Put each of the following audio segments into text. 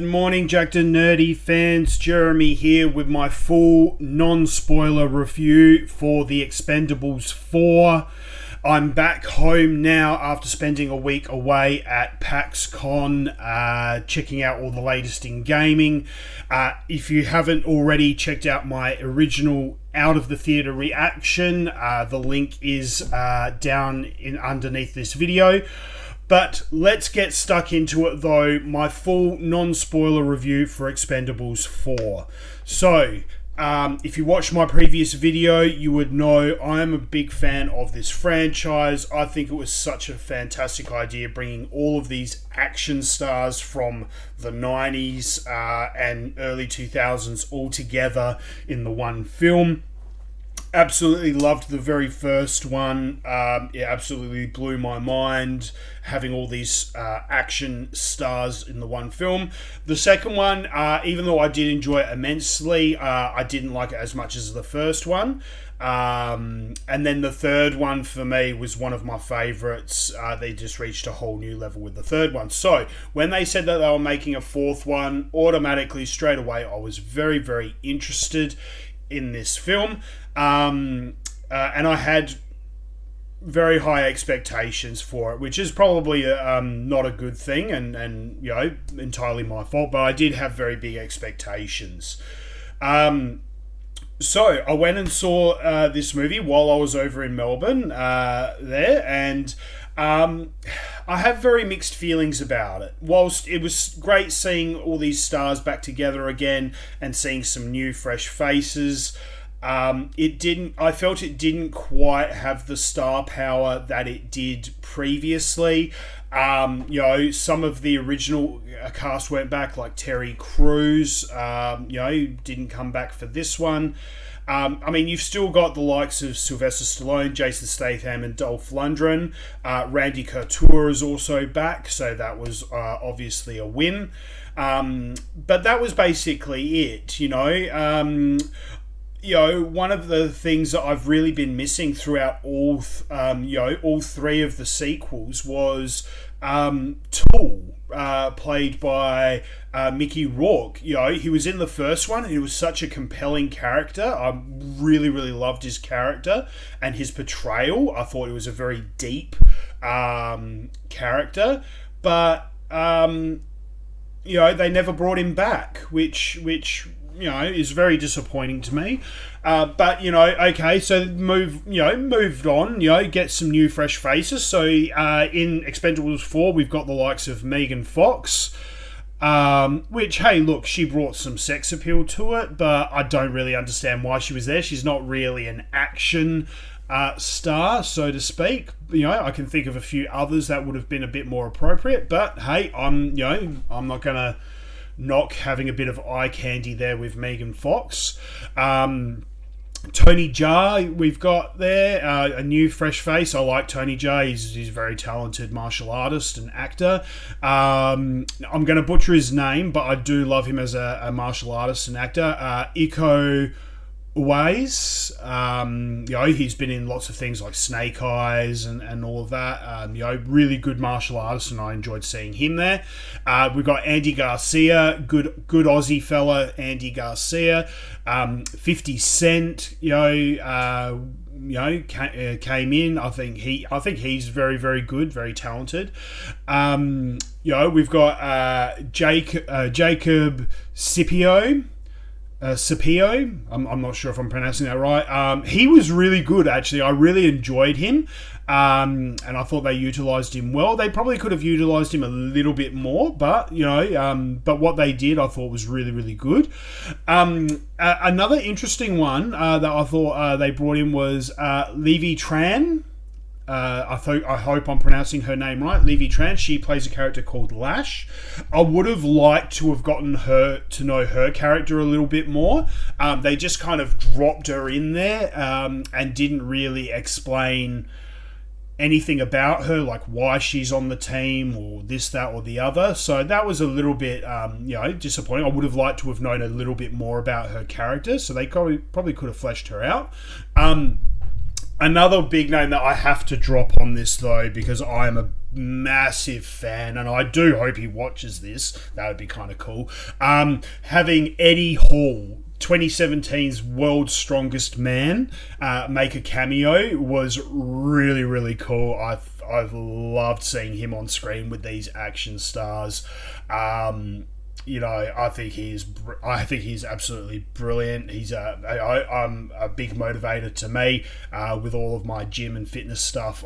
Good morning, Jackednnerdy fans. Jeremy here with my full non-spoiler review for the Expendables 4. I'm back home now after spending a week away at PAX Con, checking out all the latest in gaming. If you haven't already checked out my original out of the theatre reaction, the link is down underneath this video. But let's get stuck into it though, my full non-spoiler review for Expendables 4. So, if you watched my previous video, you would know I am a big fan of this franchise. I think it was such a fantastic idea bringing all of these action stars from the 90s and early 2000s all together in the one film. Absolutely loved the very first one. It absolutely blew my mind having all these action stars in the one film. The second one, even though I did enjoy it immensely, I didn't like it as much as the first one. And then the third one for me was one of my favourites. They just reached a whole new level with the third one. So when they said that they were making a fourth one, automatically straight away I was very, very interested in this film. And I had very high expectations for it, which is probably not a good thing and you know, entirely my fault, but I did have very big expectations. So I went and saw this movie while I was over in Melbourne there, and I have very mixed feelings about it. Whilst it was great seeing all these stars back together again and seeing some new fresh faces, I felt it didn't quite have the star power that it did previously. You know, some of the original cast went back, like Terry Crews, you know, didn't come back for this one. I mean, you've still got the likes of Sylvester Stallone, Jason Statham, and Dolph Lundgren. Randy Couture is also back, so that was obviously a win. But that was basically it, you know. You know, one of the things that I've really been missing throughout all three of the sequels was Tool, played by Mickey Rourke. You know, he was in the first one and he was such a compelling character. I really, really loved his character and his portrayal. I thought it was a very deep character, but you know, they never brought him back, which you know, is very disappointing to me. But, you know, okay, so moved on, you know, get some new fresh faces. So in Expendables 4, we've got the likes of Megan Fox, which, hey, look, she brought some sex appeal to it, but I don't really understand why she was there. She's not really an action star, so to speak. You know, I can think of a few others that would have been a bit more appropriate, but hey, I'm not going to knock having a bit of eye candy there with Megan Fox. Tony Jaa, we've got there, a new fresh face. I like Tony Jaa. He's a very talented martial artist and actor. I'm going to butcher his name, but I do love him as a martial artist and actor. Uwais, you know, he's been in lots of things like Snake Eyes and all of that. You know, really good martial artist, and I enjoyed seeing him there. We've got Andy García, good Aussie fella, Andy García. 50 Cent, came in. I think he's very, very good, very talented. You know, we've got Jacob Scipio. Scipio, I'm not sure if I'm pronouncing that right. He was really good, actually. I really enjoyed him, and I thought they utilised him well. They probably could have utilised him a little bit more, but you know, but what they did, I thought was really, really good. Another interesting one that I thought they brought in was Levy Tran. I hope I'm pronouncing her name right. Levy Tran. She plays a character called Lash. I would have liked to have gotten her to know her character a little bit more. They just kind of dropped her in there and didn't really explain anything about her, like why she's on the team or this, that, or the other. So that was a little bit, disappointing. I would have liked to have known a little bit more about her character. So they probably could have fleshed her out. Another big name that I have to drop on this, though, because I am a massive fan, and I do hope he watches this. That would be kind of cool. Having Eddie Hall, 2017's World's Strongest Man, make a cameo was really, really cool. I've loved seeing him on screen with these action stars. I think he's absolutely brilliant. I'm a big motivator to me with all of my gym and fitness stuff.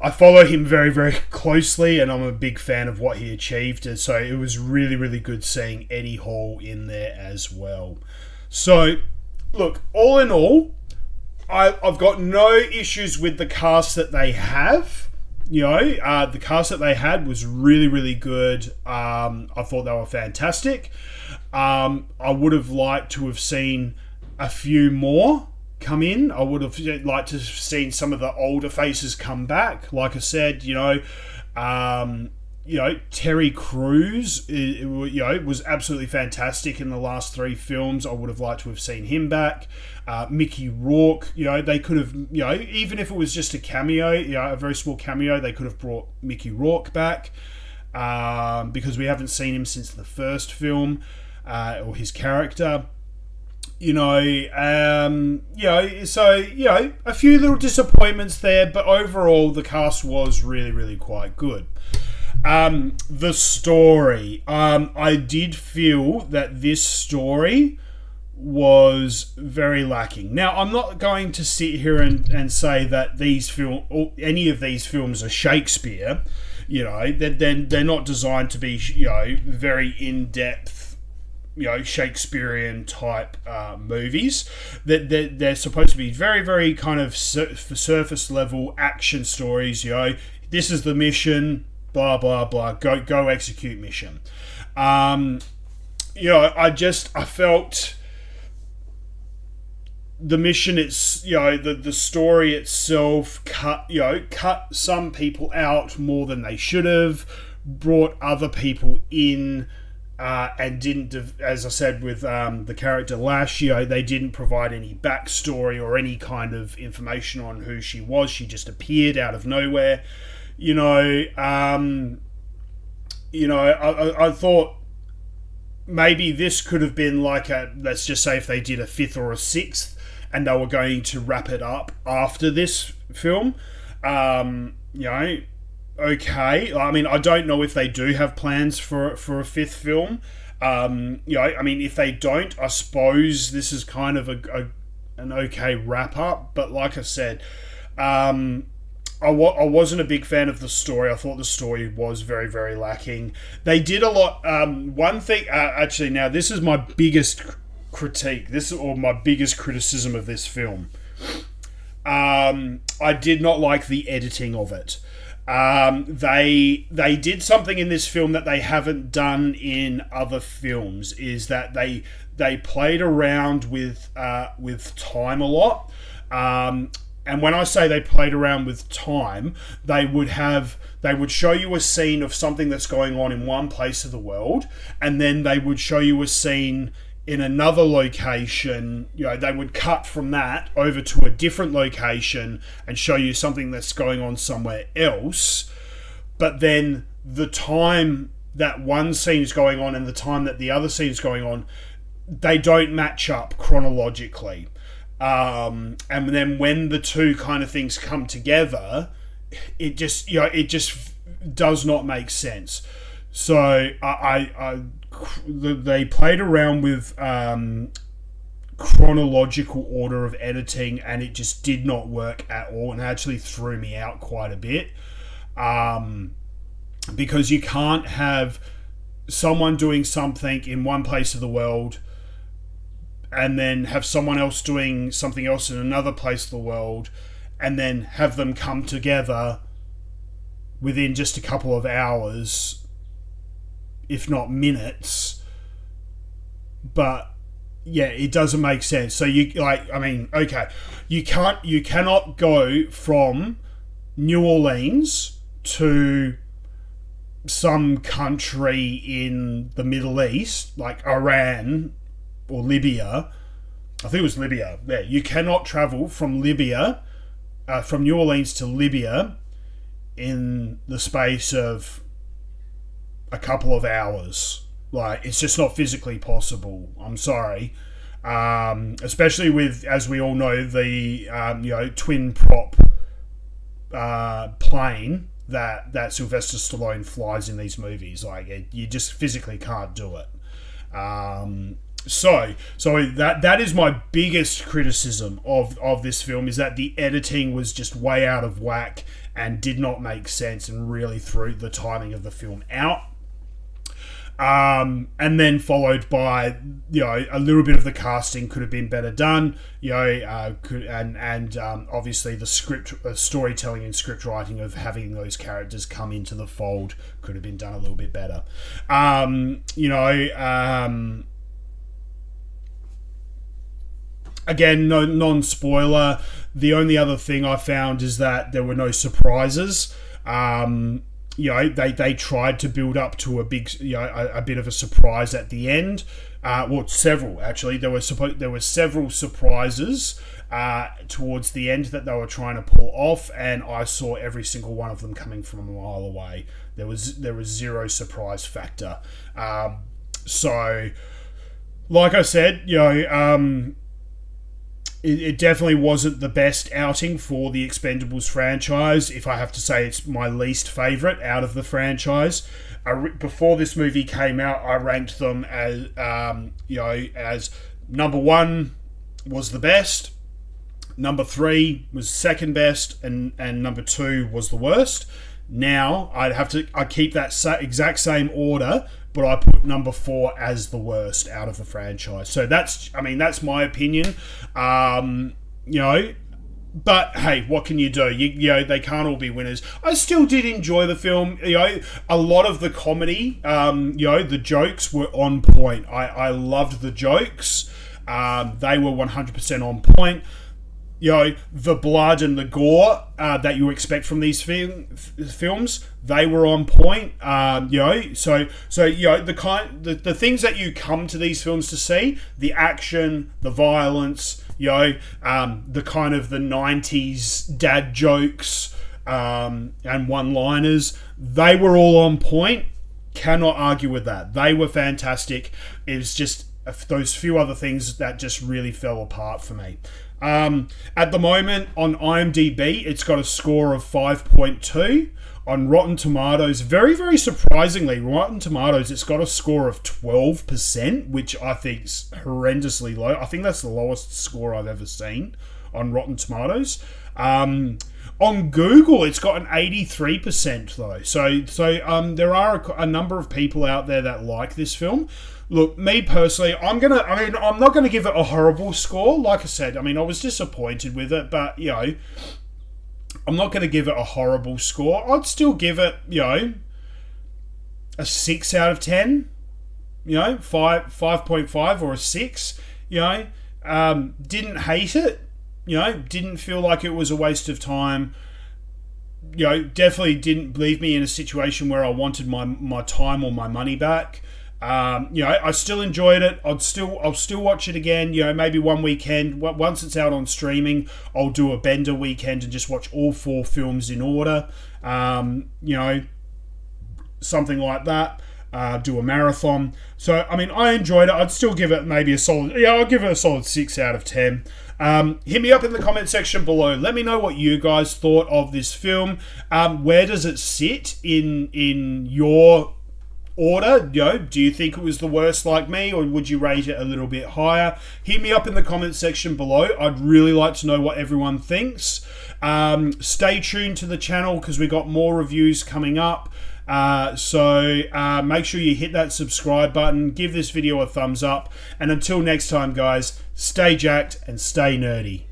I follow him very, very closely, and I'm a big fan of what he achieved. And so it was really, really good seeing Eddie Hall in there as well. So, look, all in all, I've got no issues with the cast that they have. The cast that they had was really, really good. I thought they were fantastic. I would have liked to have seen a few more come in. I would have liked to have seen some of the older faces come back. Like I said, Terry Crews, was absolutely fantastic in the last 3 films. I would have liked to have seen him back. Mickey Rourke, they could have, even if it was just a cameo, a very small cameo, they could have brought Mickey Rourke back because we haven't seen him since the first film or his character. A few little disappointments there, but overall the cast was really, really quite good. The story. I did feel that this story was very lacking. Now, I'm not going to sit here and say that any of these films are Shakespeare. They're not designed to be, very in-depth, Shakespearean type movies. They're supposed to be very, very kind of surface level action stories. This is the mission. Blah blah blah. Go execute mission. I felt the mission. It's the story itself cut some people out more than they should have. Brought other people in. And didn't, as I said with the character Lash, they didn't provide any backstory or any kind of information on who she was. She just appeared out of nowhere. I thought maybe this could have been like let's just say if they did a 5th or a 6th and they were going to wrap it up after this film. Okay. I mean, I don't know if they do have plans for a 5th film. If they don't, I suppose this is kind of an okay wrap up. But like I said, I wasn't a big fan of the story. I thought the story was very, very lacking. They did a lot. One thing, actually, now this is my biggest critique. My biggest criticism of this film. I did not like the editing of it. They did something in this film that they haven't done in other films. Is that they played around with time a lot. And when I say they played around with time, they would show you a scene of something that's going on in one place of the world, and then they would show you a scene in another location. They would cut from that over to a different location and show you something that's going on somewhere else. But then the time that one scene is going on and the time that the other scene is going on, they don't match up chronologically. And then when the two kind of things come together, it just does not make sense. So they played around with chronological order of editing, and it just did not work at all, and actually threw me out quite a bit. Because you can't have someone doing something in one place of the world and then have someone else doing something else in another place of the world, and then have them come together within just a couple of hours, if not minutes. But yeah, it doesn't make sense. So you cannot go from New Orleans to some country in the Middle East, like Iran or Libya, I think it was Libya. Yeah, you cannot travel from Libya, from New Orleans to Libya, in the space of a couple of hours. Like, it's just not physically possible. I'm sorry. Especially with, as we all know, the twin prop plane that Sylvester Stallone flies in these movies. Like, you just physically can't do it. So that is my biggest criticism of this film, is that the editing was just way out of whack and did not make sense and really threw the timing of the film out. And then followed by, a little bit of the casting could have been better done, obviously the script, storytelling and script writing of having those characters come into the fold could have been done a little bit better. Again, no non-spoiler. The only other thing I found is that there were no surprises. They tried to build up to a big, a bit of a surprise at the end. Several actually. There were several surprises towards the end that they were trying to pull off, and I saw every single one of them coming from a mile away. There was zero surprise factor. So, like I said, it definitely wasn't the best outing for the Expendables franchise. If I have to say, it's my least favourite out of the franchise. Before this movie came out, I ranked them as, as number 1 was the best, number 3 was second best, and number 2 was the worst. Now, I keep that exact same order, but I put number 4 as the worst out of the franchise. So that's my opinion. But hey, what can you do? They can't all be winners. I still did enjoy the film. A lot of the comedy, the jokes were on point. I loved the jokes. They were 100% on point. The blood and the gore that you expect from these films, they were on point. The things that you come to these films to see, the action, the violence, the kind of the 90s dad jokes and one-liners, they were all on point. Cannot argue with that. They were fantastic. It was just those few other things that just really fell apart for me. At the moment on IMDB, it's got a score of 5.2. On Rotten Tomatoes, very, very surprisingly, Rotten Tomatoes, it's got a score of 12%, which I think is horrendously low. I think that's the lowest score I've ever seen on Rotten Tomatoes. On Google, it's got an 83% though. So there are a number of people out there that like this film. Look, me personally, I'm not gonna give it a horrible score. Like I said, I was disappointed with it, but I'm not gonna give it a horrible score. I'd still give it, a 6 out of 10. 5.5 or a 6. Didn't hate it. Didn't feel like it was a waste of time. Definitely didn't leave me in a situation where I wanted my time or my money back. I still enjoyed it. I'll still watch it again. Maybe one weekend. Once it's out on streaming, I'll do a bender weekend and just watch all 4 films in order. Something like that. Do a marathon. So I enjoyed it. I'd still give it maybe a solid. I'll give it a solid 6 out of 10. Hit me up in the comment section below. Let me know what you guys thought of this film. Where does it sit in your order? Do you think it was the worst like me, or would you rate it a little bit higher? Hit me up in the comment section below. I'd really like to know what everyone thinks. Stay tuned to the channel because we got more reviews coming up. So make sure you hit that subscribe button, give this video a thumbs up, and until next time guys, stay jacked and stay nerdy.